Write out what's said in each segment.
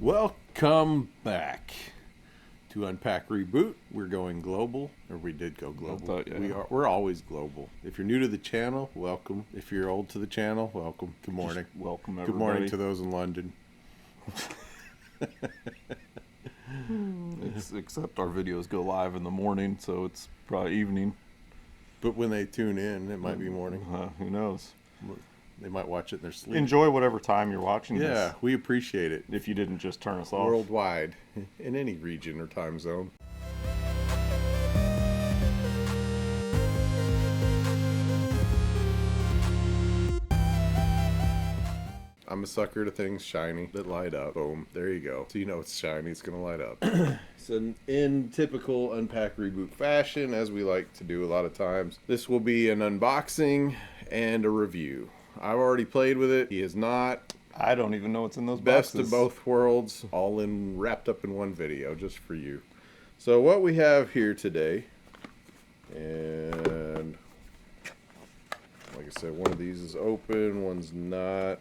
Welcome back to Unpack Reboot. We're going global, or we did go global. We're always global. If you're new to the channel, welcome. If you're old to the channel, welcome. Good morning. Just welcome everybody. Good morning to those in London. Except our videos go live in the morning, so it's probably evening. But when they tune in, it might be morning. Who knows? They might watch it in their sleep. Enjoy whatever time you're watching this. Yeah, we appreciate it. If you didn't just turn us off. Worldwide, in any region or time zone. I'm a sucker to things shiny that light up. Boom. There you go. So you know it's shiny. It's going to light up. So in typical Unpack Reboot fashion, as we like to do a lot of times, this will be an unboxing and a review. I've already played with it. He has not. I don't even know what's in those Best boxes. of both worlds, all wrapped up in one video, just for you. So what we have here today, and like I said, one of these is open, one's not.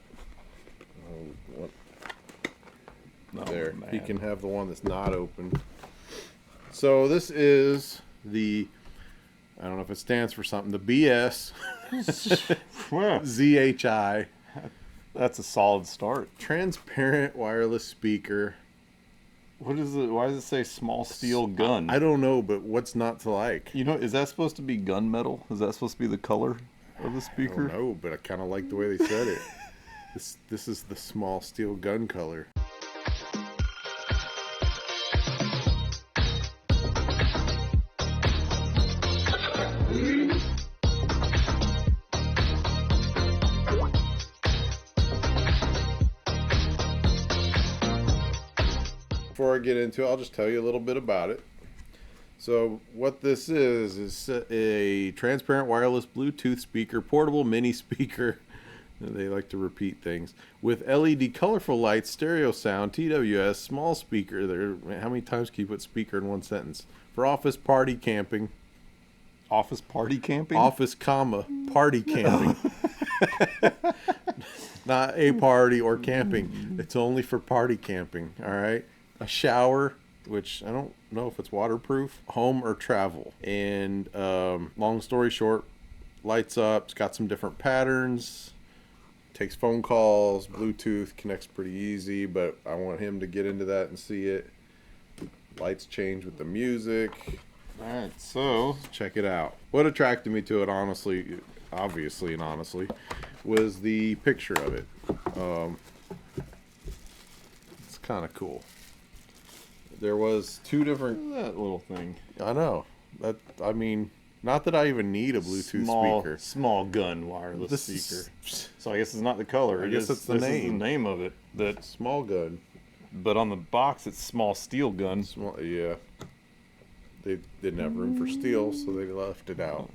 There, man. he can have the one that's not open. So this is the, I don't know if it stands for something, the BSZHI. That's a solid start. Transparent wireless speaker. What is it? Why does it say small steel gun? I don't know, but what's not to like? You know, is that supposed to be gunmetal? Is that supposed to be the color of the speaker? I don't know, but I kind of like the way they said it. This is the small steel gun color. Before I get into it, I'll just tell you a little bit about it. So what this is a transparent wireless Bluetooth speaker, portable mini speaker. They like to repeat things. With LED colorful lights, stereo sound, TWS, small speaker. How many times can you put speaker in one sentence? For office party camping. Office party camping? Office, comma, party camping. Not a party or camping. It's only for party camping, all right? A shower, which I don't know if it's waterproof, home or travel. And long story short, lights up. It's got some different patterns. Takes phone calls, Bluetooth, connects pretty easy, but I want him to get into that and see it. Lights change with the music. Alright, so check it out. What attracted me to it, obviously, was the picture of it. It's kind of cool. There was two different... that little thing. I know. Not that I even need a Bluetooth speaker. Small gun wireless speaker. So I guess it's not the color. I guess it's the name. This is the name of it. That small gun. But on the box, it's small steel gun. Yeah. They didn't have room for steel, so they left it out.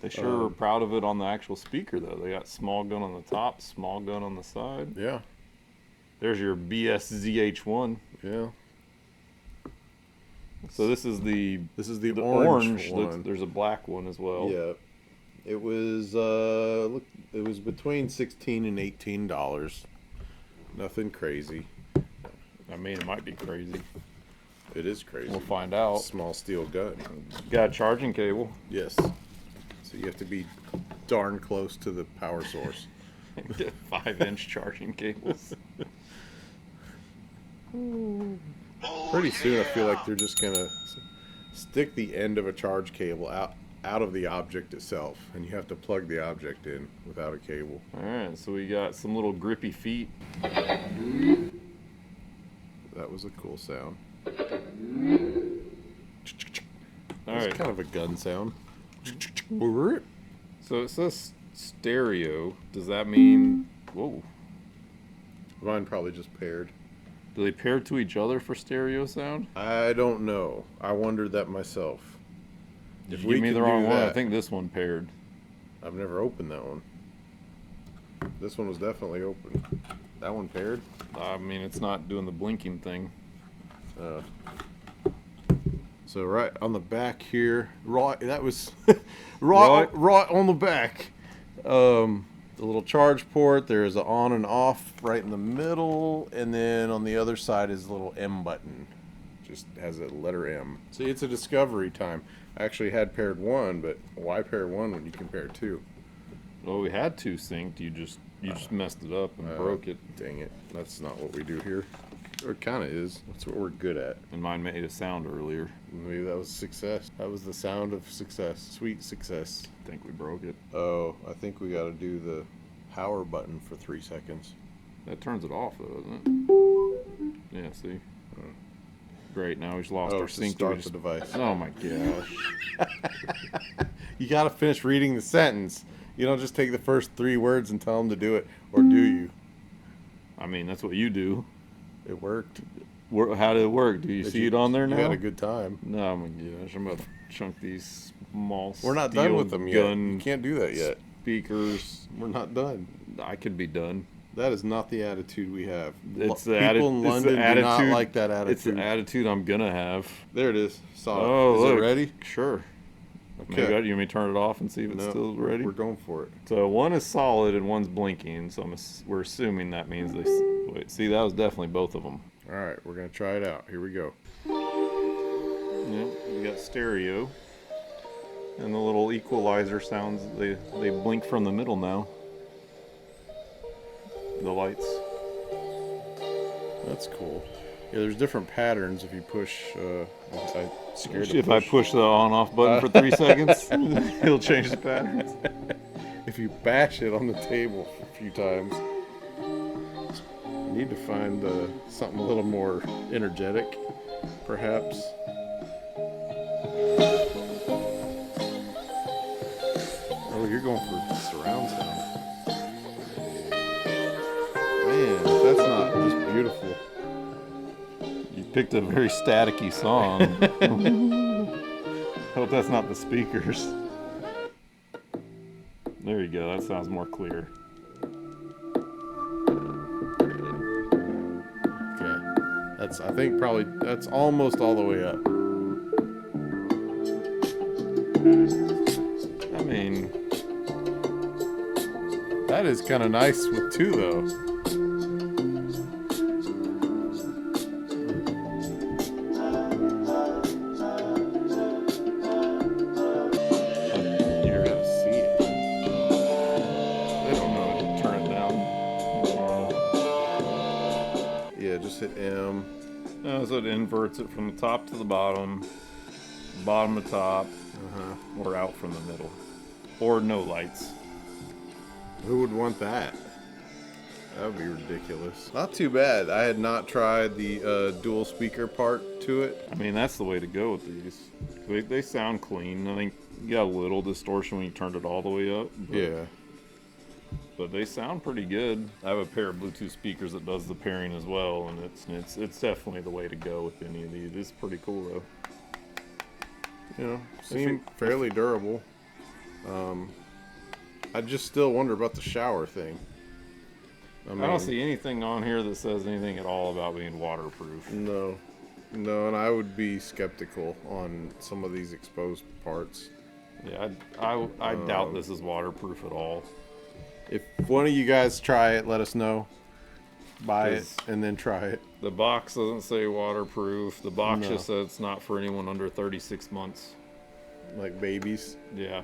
They sure are proud of it on the actual speaker, though. They got small gun on the top, small gun on the side. Yeah. There's your BSZH1. Yeah. So this is the orange one. There's a black one as well. Yeah, it was it was between $16 and $18. Nothing crazy. I mean, it might be crazy. It is crazy. We'll find out. Small steel gun. Got a charging cable. Yes. So you have to be darn close to the power source. 5-inch charging cables. Pretty soon I feel like they're just gonna stick the end of a charge cable out of the object itself, and you have to plug the object in without a cable. Alright, so we got some little grippy feet. That was a cool sound. Alright. It's kind of a gun sound. So it says stereo. Does that mean... Whoa. Mine probably just paired. Do they pair to each other for stereo sound? I don't know. I wondered that myself. If you give me the wrong one, I think this one paired. I've never opened that one. This one was definitely open. That one paired? I mean, it's not doing the blinking thing. So right on the back here, right, that was right on the back. the little charge port. There's an on and off right in the middle, and then on the other side is the little M button. Just has a letter M. See, it's a discovery time. I actually had paired 1, but why pair 1 when you can pair 2? Well, we had 2 synced. You just messed it up and broke it. Dang it. That's not what we do here. Or it kind of is. That's what we're good at. And mine made a sound earlier. Maybe that was success. That was the sound of success. Sweet success. I think we broke it. Oh, I think we got to do the power button for 3 seconds. That turns it off, though, doesn't it? Yeah, see? Great, now we just lost our sync. Start the device. Oh my gosh. You got to finish reading the sentence. You don't just take the first 3 words and tell them to do it. Or do you? I mean, that's what you do. It worked. How did it work? Do you see it on there now? You had a good time. No, oh my gosh. I'm about to chunk these small We're not done with them yet. You can't do that yet. Speakers. We're not done. I could be done. That is not the attitude we have. It's the People in London do not like that attitude. It's the attitude I'm gonna have. There it is. Saw it. Oh, is look. it ready? Sure. Okay. You want me to turn it off and see if it's still ready? We're going for it. So one is solid and one's blinking. So we're assuming that means they. Wait, see, that was definitely both of them. All right, we're gonna try it out. Here we go. Yep, we got stereo, and the little equalizer sounds. They blink from the middle now. The lights. That's cool. Yeah, there's different patterns if you push. I scared to If push. I push the on/off button for 3 seconds, it'll change the patterns. If you bash it on the table a few times, you need to find something a little more energetic, perhaps. Oh, you're going for surround sound. Man, that's not just beautiful. You picked a very staticky song. Hope that's not the speakers. There you go. That sounds more clear. Okay, I think probably that's almost all the way up. I mean, that is kind of nice with 2 though. Just hit M. So it inverts it from the top to the bottom to top, or out from the middle, or no lights. Who would want that? That would be ridiculous. Not too bad. I had not tried the dual speaker part to it. I mean, that's the way to go with these. They sound clean. I think you got a little distortion when you turned it all the way up. Yeah. But they sound pretty good. I have a pair of Bluetooth speakers that does the pairing as well, and it's definitely the way to go with any of these. It's pretty cool though. You know, seem fairly durable. I just still wonder about the shower thing. I don't see anything on here that says anything at all about being waterproof. No, and I would be skeptical on some of these exposed parts. Yeah, I doubt this is waterproof at all. If one of you guys try it, let us know. Buy it and then try it. The box doesn't say waterproof. The box just says it's not for anyone under 36 months. Like babies. Yeah.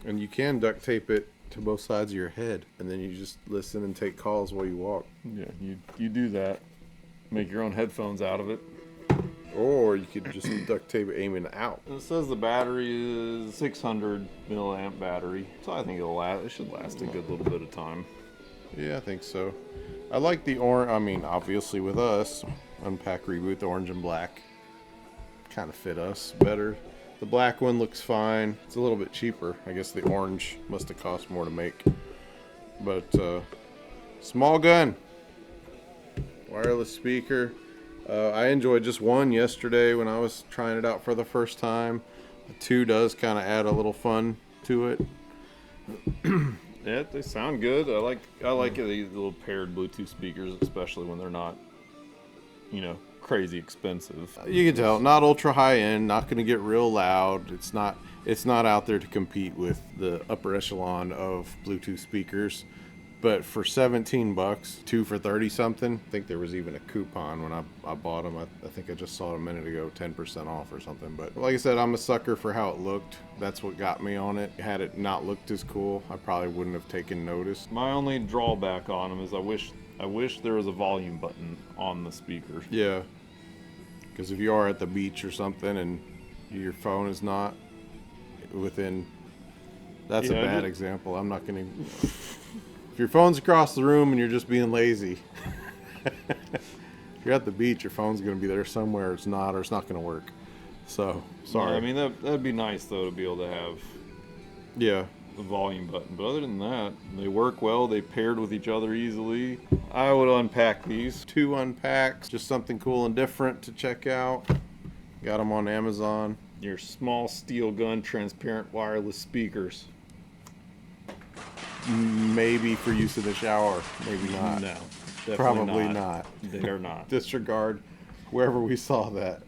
And you can duct tape it to both sides of your head, and then you just listen and take calls while you walk. Yeah, you do that. Make your own headphones out of it. Or you could just duct tape it aiming out. It says the battery is 600 milliamp battery, so I think it'll last. It should last a good little bit of time. Yeah, I think so. I like the orange. I mean, obviously with us, Unpack Reboot, the orange and black kind of fit us better. The black one looks fine. It's a little bit cheaper. I guess the orange must have cost more to make. But small gun, wireless speaker. I enjoyed just one yesterday when I was trying it out for the first time. The 2 does kind of add a little fun to it. Yeah, they sound good. I like these little paired Bluetooth speakers, especially when they're not, crazy expensive. You can tell, not ultra high end, not going to get real loud. It's not out there to compete with the upper echelon of Bluetooth speakers. But for 17 bucks, 2 for 30 something. I think there was even a coupon when I bought them. I think I just saw it a minute ago, 10% off or something. But like I said, I'm a sucker for how it looked. That's what got me on it. Had it not looked as cool, I probably wouldn't have taken notice. My only drawback on them is I wish there was a volume button on the speaker. Yeah, because if you are at the beach or something and your phone is not within, that's a bad example. I'm not going to. If your phone's across the room and you're just being lazy, if you're at the beach, your phone's going to be there somewhere. It's not, or it's not going to work. So, sorry. I mean, that'd be nice, though, to be able to have the volume button. But other than that, they work well. They paired with each other easily. I would unpack these. 2 unpacks. Just something cool and different to check out. Got them on Amazon. Your small steel gun transparent wireless speakers. Maybe for use in the shower, maybe not. No, probably not. They're not. Disregard wherever we saw that.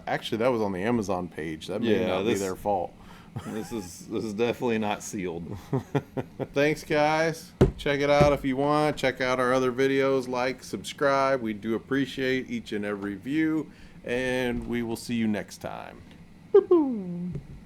Actually, that was on the Amazon page. That may not be their fault. This is definitely not sealed. Thanks, guys. Check it out if you want. Check out our other videos. Like, subscribe. We do appreciate each and every view, and we will see you next time. Woo-hoo.